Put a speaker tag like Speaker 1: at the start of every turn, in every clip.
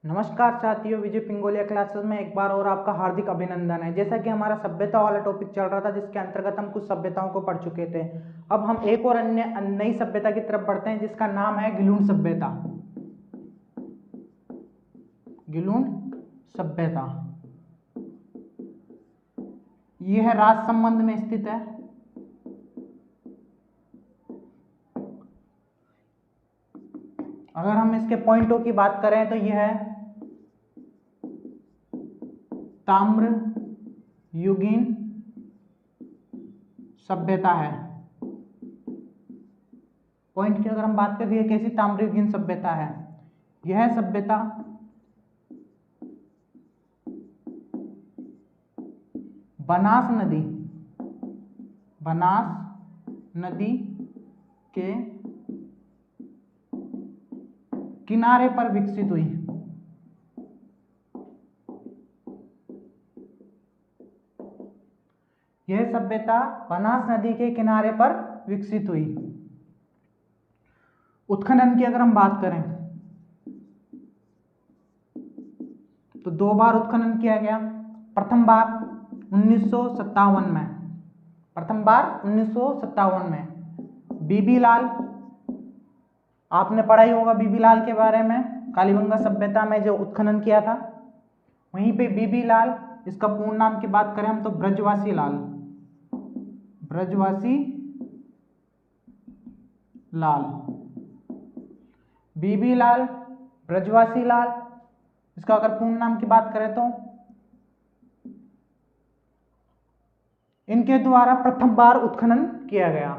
Speaker 1: नमस्कार साथियों, विजय पिंगोलिया क्लासेस में एक बार और आपका हार्दिक अभिनंदन है। जैसा कि हमारा सभ्यता वाला टॉपिक चल रहा था, जिसके अंतर्गत हम कुछ सभ्यताओं को पढ़ चुके थे। अब हम एक और अन्य नई सभ्यता की तरफ बढ़ते हैं, जिसका नाम है गिलुन सभ्यता। गिलुन सभ्यता यह राजसंबंध में स्थित है। अगर हम इसके पॉइंटों की बात करें तो यह है ताम्र युगीन सभ्यता है। पॉइंट की अगर हम बात करें, यह कैसी ताम्र युगीन सभ्यता है। यह सभ्यता बनास नदी के किनारे पर विकसित हुई। यह सभ्यता बनास नदी के किनारे पर विकसित हुई। उत्खनन की अगर हम बात करें तो 2 बार उत्खनन किया गया। प्रथम बार 1957 में। प्रथम बार 1957 में बीबी लाल, आपने पढ़ा ही होगा बीबी लाल के बारे में, कालीबंगा सभ्यता में जो उत्खनन किया था। वहीं पे बीबी लाल, इसका पूर्ण नाम की बात करें हम तो ब्रजवासी लाल, बीबी लाल, ब्रजवासी लाल, इसका अगर पूर्ण नाम की बात करें तो इनके द्वारा प्रथम बार उत्खनन किया गया।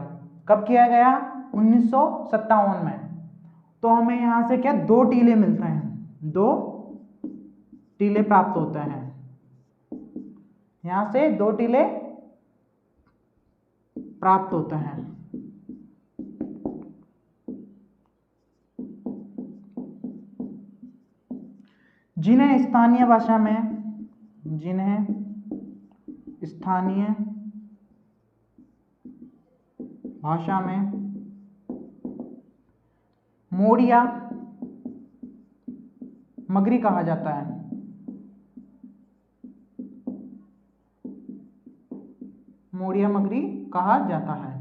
Speaker 1: कब किया गया? 1957 में। तो हमें यहां से क्या 2 टीले मिलते हैं, 2 टीले प्राप्त होते हैं। यहां से 2 टीले प्राप्त होते हैं। जिन्हें स्थानीय भाषा में मोड़िया मगरी कहा जाता है। मोड़िया मगरी कहा जाता है।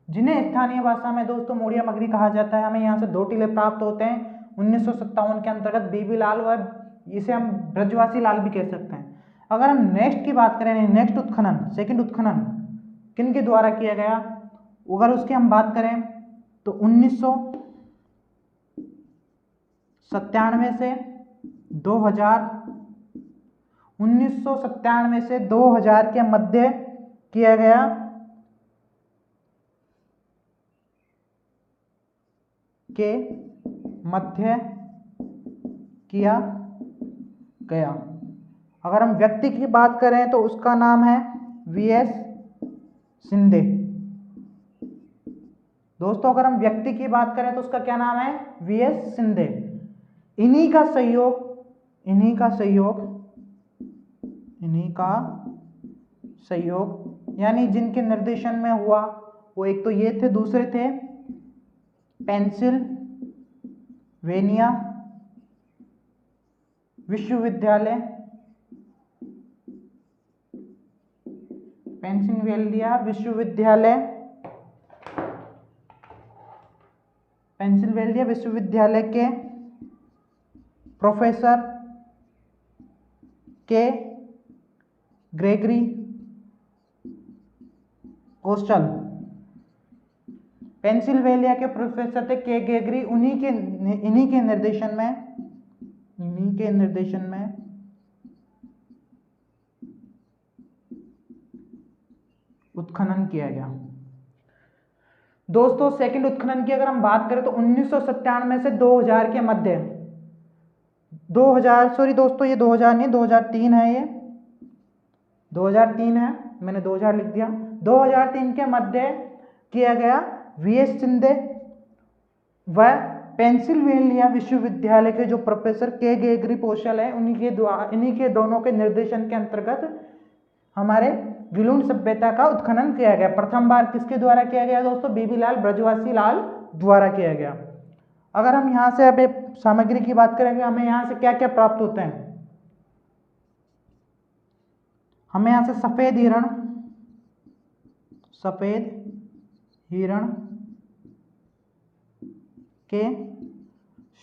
Speaker 1: जिन्हें स्थानीय भाषा में दोस्तों मोड़िया मगरी कहा जाता है। हमें यहाँ से 2 टीले प्राप्त होते हैं 1957 के अंतर्गत बीबी लाल, व इसे हम ब्रजवासी लाल भी कह सकते हैं। अगर हम नेक्स्ट की बात करें, नेक्स्ट उत्खनन, सेकंड उत्खनन किन के द्वारा किया गया, अगर उसकी हम बात करें तो 1997 से 2000 के मध्य किया गया। अगर हम व्यक्ति की बात करें तो उसका नाम है वीएस शिंदे। दोस्तों अगर हम व्यक्ति की बात करें तो उसका क्या नाम है? वीएस शिंदे। इन्हीं का सहयोग यानी जिनके निर्देशन में हुआ, वो एक तो ये थे, दूसरे थे पेंसिल्वेनिया विश्वविद्यालय के प्रोफेसर के ग्रेगरी कोस्टल। पेंसिल्वेनिया के प्रोफेसर थे के ग्रेगरी, इन्हीं के निर्देशन में उत्खनन किया गया। दोस्तों सेकंड उत्खनन की अगर हम बात करें तो 1997 से 2000 के मध्य, 2000 नहीं, 2003 है, ये 2003 है, मैंने 2000 लिख दिया। 2003 के मध्य किया गया। वीएस शिंदे व पेंसिल्वेनिया विश्वविद्यालय के जो प्रोफेसर के ग्रेगरी पोस्टल है, इन्हीं के दोनों के निर्देशन के अंतर्गत हमारे गिलुन सभ्यता का उत्खनन किया गया। प्रथम बार किसके द्वारा किया गया दोस्तों? बीबी लाल, ब्रजवासी लाल द्वारा किया गया। अगर हम यहाँ से अब सामग्री की बात करेंगे, हमें यहाँ से क्या क्या प्राप्त होते हैं। हमें यहाँ से सफेद हिरण के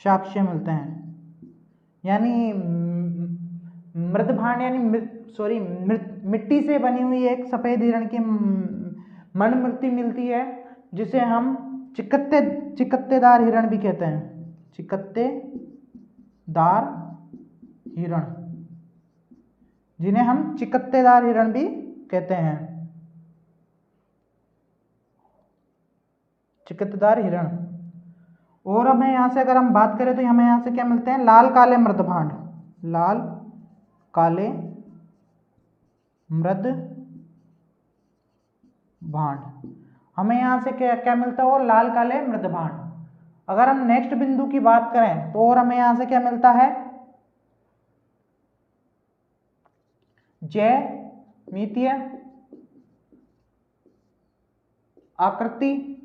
Speaker 1: साक्ष्य मिलते हैं, यानी मृदभांड यानी मिट्टी से बनी हुई एक सफेद हिरण की मणिमूर्ति मिलती है, जिसे हम चिकत्तेदार हिरण भी कहते हैं। चिकत्तेदार हिरण, जिन्हें हम चिकत्तेदार हिरण भी कहते हैं। चिकत्तेदार हिरण। और हमें यहाँ से अगर हम बात करें तो हमें यहाँ से क्या मिलते हैं, लाल काले मृदभांड। लाल काले मृदभांड, हमें यहाँ से क्या क्या मिलता है, वो लाल काले मृदभांड। अगर हम नेक्स्ट बिंदु की बात करें तो और हमें यहाँ से क्या मिलता है, ज्यामितीय आकृति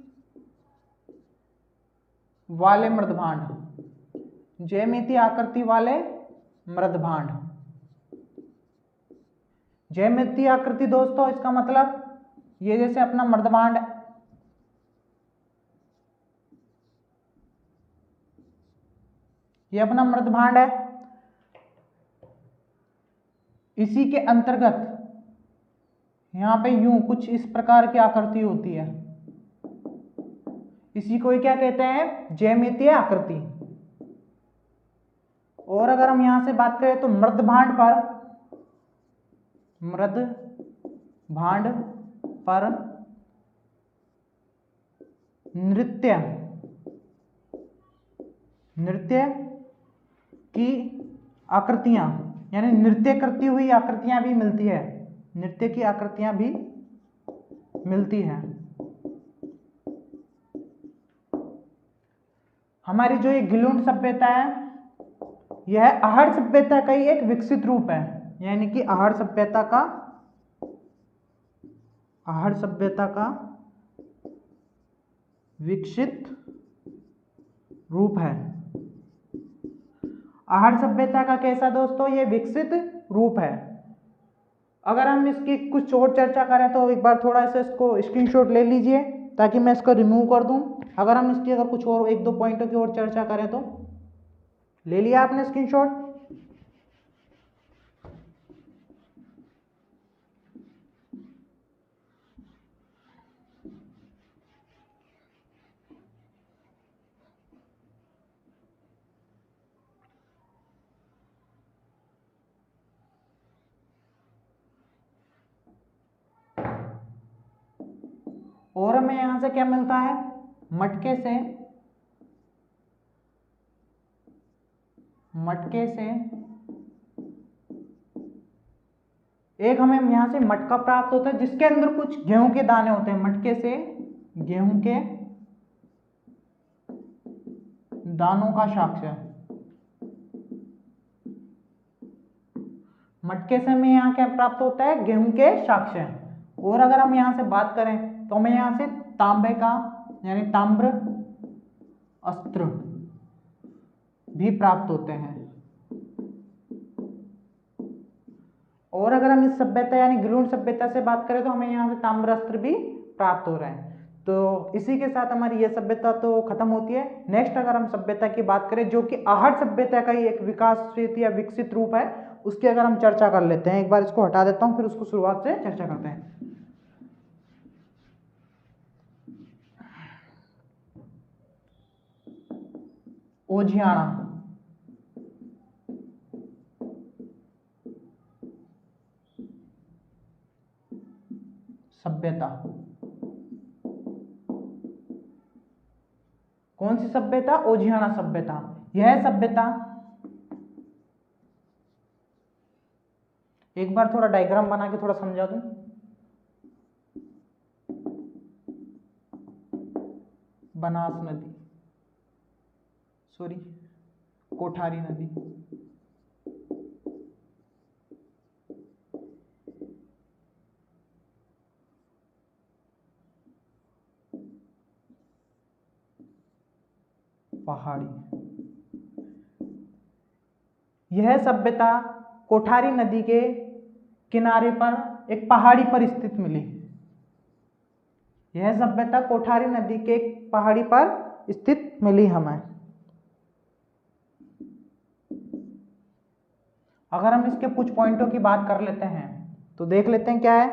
Speaker 1: वाले मृदभांड। ज्यामितीय आकृति वाले मृदभांड। ज्यामितीय आकृति दोस्तों, इसका मतलब ये जैसे अपना मृदभांड, ये अपना मृदभांड है, इसी के अंतर्गत यहां पे यूं कुछ इस प्रकार की आकृति होती है, इसी को क्या कहते हैं, ज्यामितीय आकृति। और अगर हम यहां से बात करें तो मृदभांड पर नृत्य की आकृतियां, यानी नृत्य करती हुई आकृतियां भी मिलती है, नृत्य की आकृतियां भी मिलती हैं। हमारी जो ये गिलुंड सभ्यता है, यह आहड़ सभ्यता का ही एक विकसित रूप है, यानी कि आहड़ सभ्यता का विकसित रूप है। आहड़ सभ्यता का कैसा दोस्तों, ये विकसित रूप है। अगर हम इसकी कुछ और चर्चा करें तो एक बार थोड़ा सा इसको स्क्रीनशॉट ले लीजिए, ताकि मैं इसको रिमूव कर दूं। अगर हम इसकी अगर कुछ और एक दो पॉइंटों की और चर्चा करें तो, ले लिया आपने स्क्रीनशॉट। और हमें यहां से क्या मिलता है, मटके से एक हमें यहां से मटका प्राप्त होता है, जिसके अंदर कुछ गेहूं के दाने होते हैं। मटके से गेहूं के दानों का साक्ष्य। मटके से हमें यहाँ क्या प्राप्त होता है, गेहूं के साक्ष्य। और अगर हम यहां से बात करें तो हमें यहां से तांबे का यानी ताम्र अस्त्र भी प्राप्त होते हैं। और अगर हम इस सभ्यता यानी गिलुंड सभ्यता से बात करें तो हमें यहाँ से ताम्र अस्त्र भी प्राप्त हो रहे हैं। तो इसी के साथ हमारी यह सभ्यता तो खत्म होती है। नेक्स्ट अगर हम सभ्यता की बात करें, जो कि आहड़ सभ्यता का ही एक विकासशील या विकसित रूप है, उसकी अगर हम चर्चा कर लेते हैं। एक बार इसको हटा देता हूं, फिर उसको शुरुआत से चर्चा करते हैं। ओझियाना सभ्यता। कौन सी सभ्यता, ओझियाना सभ्यता। यह सभ्यता, एक बार थोड़ा डायग्राम बना के थोड़ा समझा दूं। बनास नदी, सॉरी कोठारी नदी, पहाड़ी। यह सभ्यता कोठारी नदी के किनारे पर एक पहाड़ी पर स्थित मिली। यह सभ्यता कोठारी नदी के एक पहाड़ी पर स्थित मिली हमें। अगर हम इसके कुछ पॉइंटों की बात कर लेते हैं तो देख लेते हैं क्या है।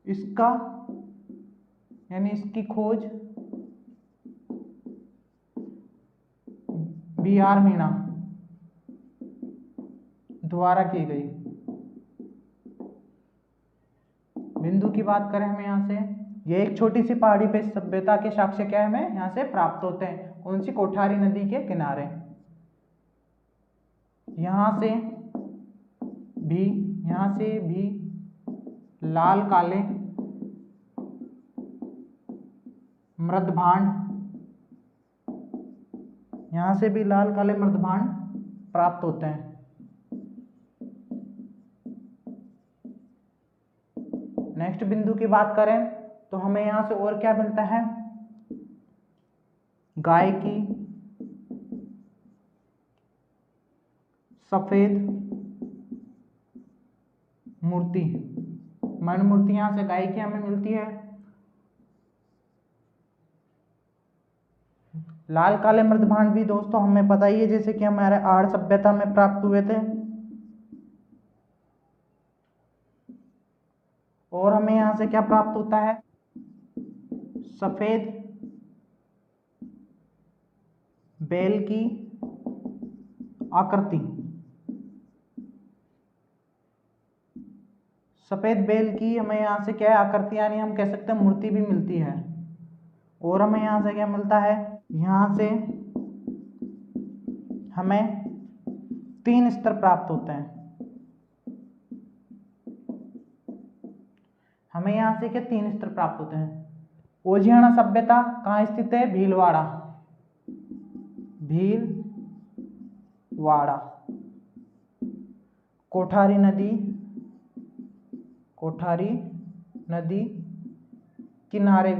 Speaker 1: इसका यानी इसकी खोज B.R. मीना द्वारा की गई। बिंदु की बात करें हमें यहाँ से, ये एक छोटी सी पहाड़ी पे सभ्यता के साक्ष्य क्या है हमें यहाँ से प्राप्त होते हैं। कौन सी? कोठारी नदी के किनारे। यहाँ से भी लाल काले मृदभांड, यहाँ से भी लाल काले मृदभांड प्राप्त होते हैं। नेक्स्ट बिंदु की बात करें तो हमें यहां से और क्या मिलता है? गाय की सफेद मूर्ति, मण मूर्ति यहां से गाय की हमें मिलती है। लाल काले मृदभांड भी दोस्तों हमें पता ही है, जैसे कि हमारे आहड़ सभ्यता में प्राप्त हुए थे। और हमें यहां से क्या प्राप्त होता है? सफेद बैल की आकृति। सफेद बैल की हमें यहां से क्या है? आकृति, यानी हम कह सकते हैं मूर्ति भी मिलती है। और हमें यहां से क्या मिलता है? यहां से हमें 3 स्तर प्राप्त होते हैं। हमें यहां से क्या 3 स्तर प्राप्त होते हैं? ओजियाना सभ्यता कहाँ स्थित है? भीलवाड़ा। भीलवाड़ा। कोठारी नदी किनारे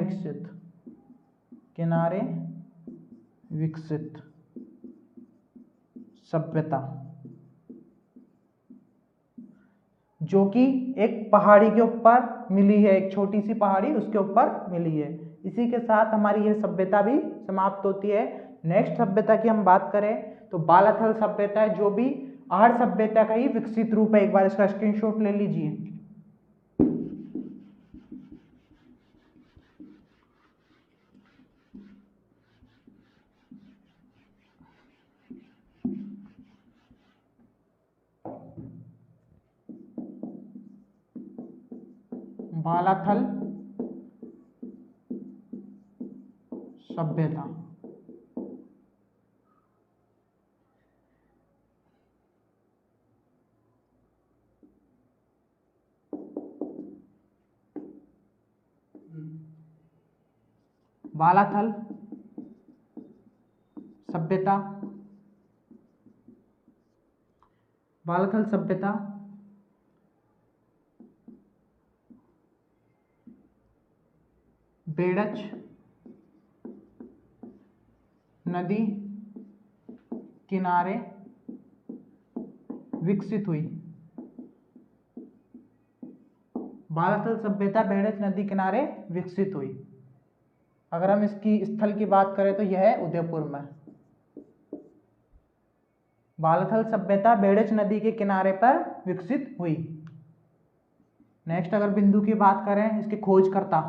Speaker 1: विकसित सभ्यता, जो कि एक पहाड़ी के ऊपर मिली है, एक छोटी सी पहाड़ी उसके ऊपर मिली है। इसी के साथ हमारी यह सभ्यता भी समाप्त होती है। नेक्स्ट सभ्यता की हम बात करें तो बालाथल सभ्यता है, जो भी आहड़ सभ्यता का ही विकसित रूप है। एक बार इसका स्क्रीनशॉट ले लीजिए। बालाथल सभ्यता। बालाथल सभ्यता बेड़च नदी किनारे विकसित हुई। बालाथल सभ्यता बेड़च नदी किनारे विकसित हुई। अगर हम इसकी स्थल की बात करें तो यह है उदयपुर में। बालाथल सभ्यता बेड़च नदी के किनारे पर विकसित हुई। नेक्स्ट अगर बिंदु की बात करें, इसके खोजकर्ता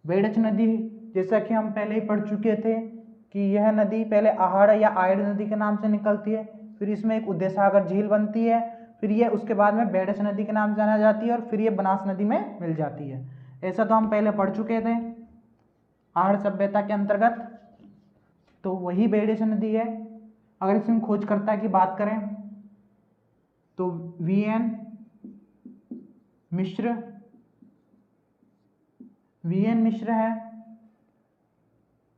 Speaker 1: बेड़च नदी, जैसा कि हम पहले ही पढ़ चुके थे कि यह नदी पहले आहड़ या आयड़ नदी के नाम से निकलती है, फिर इसमें एक उदय सागर झील बनती है, फिर यह उसके बाद में बेड़च नदी के नाम से जाना जाती है, और फिर यह बनास नदी में मिल जाती है। ऐसा तो हम पहले पढ़ चुके थे आहड़ सभ्यता के अंतर्गत, तो वही बेड़च नदी है। अगर इसमें खोजकर्ता की बात करें तो VN मिश्र है,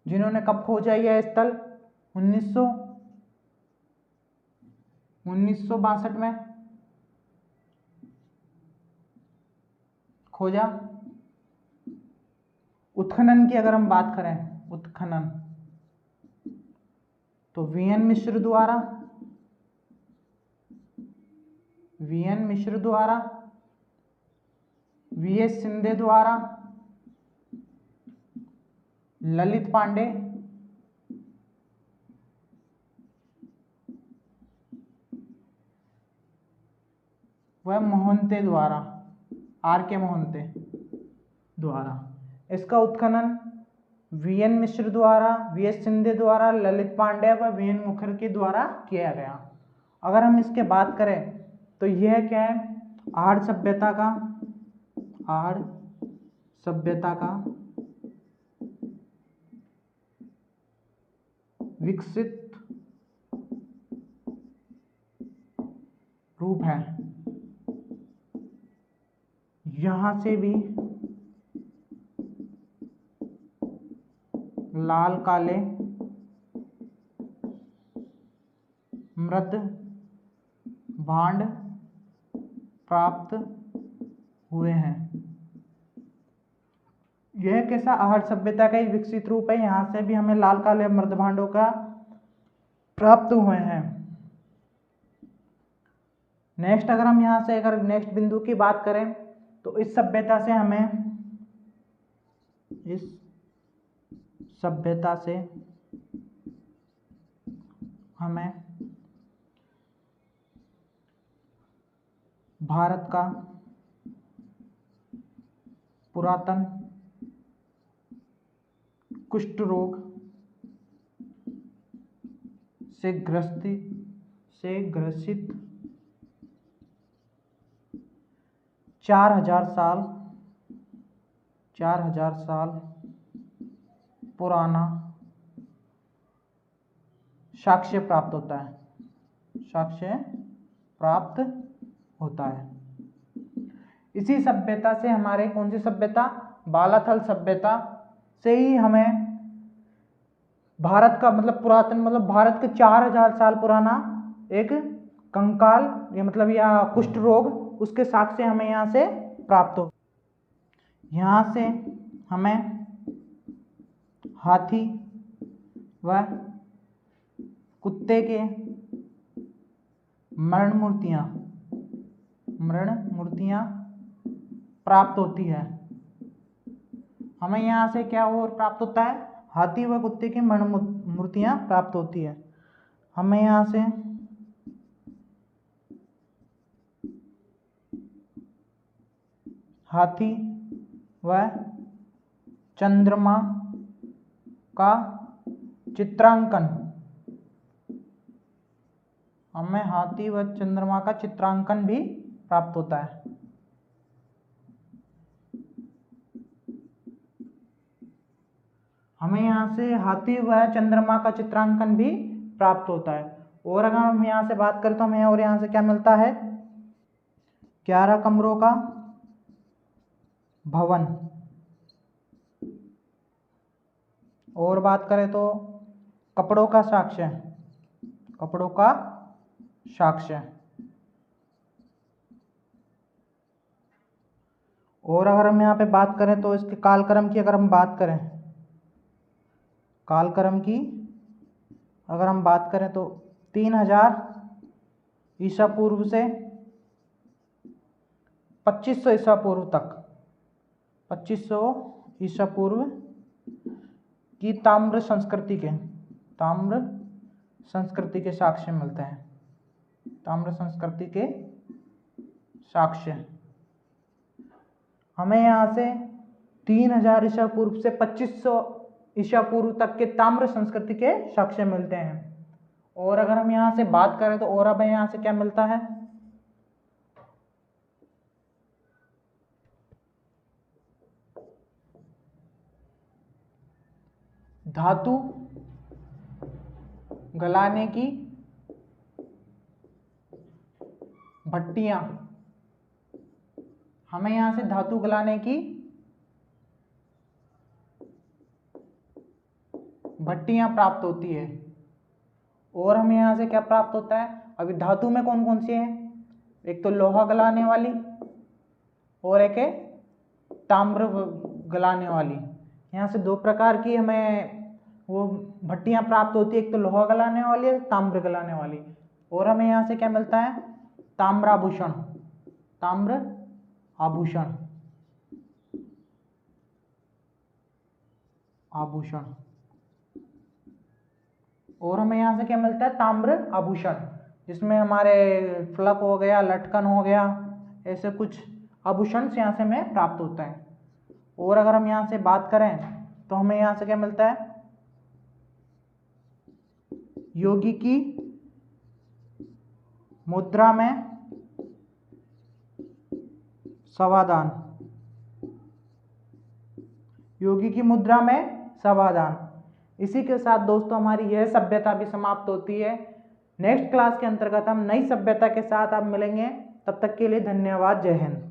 Speaker 1: जिन्होंने कब खोजा यह स्थल? 1962 में। खोजा। उत्खनन की अगर हम बात करें, उत्खनन, तो वीएन मिश्र द्वारा, वीएस शिंदे द्वारा, ललित पांडे, वह मोहंते द्वारा, आर के मोहंते द्वारा। इसका उत्खनन वीएन मिश्र द्वारा, वीएस शिंदे द्वारा, ललित पांडे व वीएन मुखर्जी द्वारा किया गया। अगर हम इसके बात करें तो यह क्या है, आहड़ सभ्यता का विकसित रूप है। यहां से भी लाल काले मृद भांड प्राप्त हुए हैं। यह कैसा, आहड़ सभ्यता का एक विकसित रूप है। यहां से भी हमें लाल काले मृद भांडों का प्राप्त हुए हैं। नेक्स्ट, अगर हम यहां से अगर नेक्स्ट बिंदु की बात करें तो इस सभ्यता से हमें भारत का पुरातन कुष्ठ रोग से ग्रसित 4000 साल पुराना साक्ष्य प्राप्त होता है। इसी सभ्यता से हमारे, कौन सी सभ्यता, बालाथल सभ्यता से ही हमें भारत का मतलब पुरातन, मतलब भारत के 4000 साल पुराना एक कंकाल, ये मतलब या कुष्ठ रोग, उसके साक्ष्य हमें यहाँ से प्राप्त हो। यहाँ से हमें हाथी व कुत्ते के मरण मूर्तियाँ प्राप्त होती है। हमें यहाँ से क्या और प्राप्त होता है, हाथी व कुत्ते की मरण मूर्तियाँ प्राप्त होती है। हमें यहाँ से हाथी व चंद्रमा का चित्रांकन, हमें हाथी व चंद्रमा का चित्रांकन भी प्राप्त होता है। हमें यहाँ से हाथी व चंद्रमा का चित्रांकन भी प्राप्त होता है। और अगर हम यहाँ से बात करें तो हमें और यहाँ से क्या मिलता है, 11 कमरों का भवन। और बात करें तो कपड़ों का साक्ष्य। और अगर हम यहाँ पे बात करें तो इसके कालक्रम की अगर हम बात करें, तो 3000 ईसा पूर्व से 2500 ईसा पूर्व तक, 2500 ईसा पूर्व की ताम्र संस्कृति के साक्ष्य मिलते हैं। ताम्र संस्कृति के साक्ष्य हमें यहाँ से 3000 ईसा पूर्व से 2500 ईसा पूर्व तक के ताम्र संस्कृति के साक्ष्य मिलते हैं। और अगर हम यहाँ से बात करें तो और अब यहाँ से क्या मिलता है, धातु गलाने की भट्टियां। हमें यहां से धातु गलाने की भट्टियां प्राप्त होती है। और हमें यहां से क्या प्राप्त होता है, अभी धातु में कौन कौन सी है, एक तो लोहा गलाने वाली और एक है ताम्र गलाने वाली। यहाँ से दो प्रकार की हमें वो भट्टियाँ प्राप्त होती है, एक तो लोहा गलाने वाली है, ताम्र गलाने वाली। और हमें यहाँ से क्या मिलता है, ताम्राभूषण, ताम्र आभूषण, आभूषण। और हमें यहाँ से क्या मिलता है, ताम्र आभूषण, जिसमें हमारे फलक हो गया, लटकन हो गया, ऐसे कुछ आभूषण यहाँ से हमें प्राप्त होता है। और अगर हम यहाँ से बात करें तो हमें यहाँ से क्या मिलता है, योगी की मुद्रा में समाधान, योगी की मुद्रा में समाधान। इसी के साथ दोस्तों हमारी यह सभ्यता भी समाप्त होती है। नेक्स्ट क्लास के अंतर्गत हम नई सभ्यता के साथ आप मिलेंगे। तब तक के लिए धन्यवाद। जय हिंद।